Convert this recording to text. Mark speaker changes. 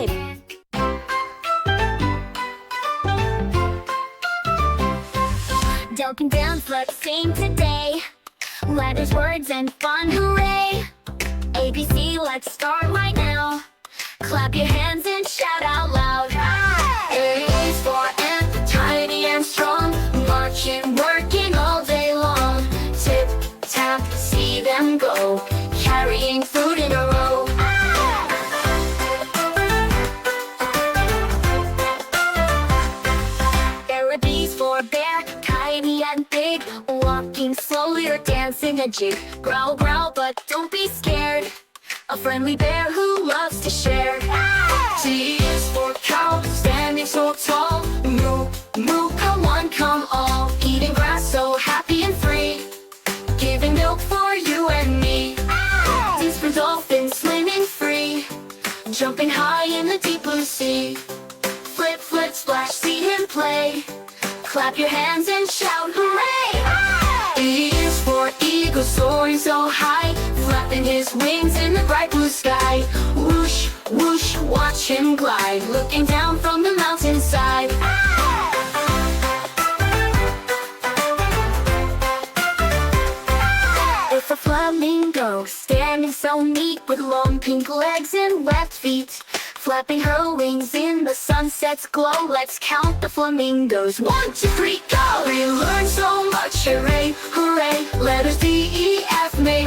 Speaker 1: subscribe. Dunkin' Downs, let's sing today. Letters, words, and fun, hooray! ABC, let's start right now. Clap your hands and shout out loud. A is for ant, tiny and strong, marching, working all day long. Tip, tap, see them go, carrying food in a row. There are B's for bear, tiny and big, walking slowly or dancing a jig. Growl, growl, but don't be scared, a friendly bear who loves to share. T is for cow, standing so tall, moo, moo, come one, come all, eating grass so happy and free, giving milk for you and me. D is for dolphin, swimming free, jumping high in the deep blue sea. Flip, flip, splash, see him play, clap your hands and shout hooray! E is for eagle, soaring so high, flapping his wings in the bright blue sky. Whoosh, whoosh, watch him glide, looking down from the mountainside. It's a flamingo, standing so neat, with long pink legs and webbed feet, flapping her wings in the sunset's glow. Let's count the flamingos. 1, 2, 3, go! We learned so much, hooray, hooray. Letters D, E, F made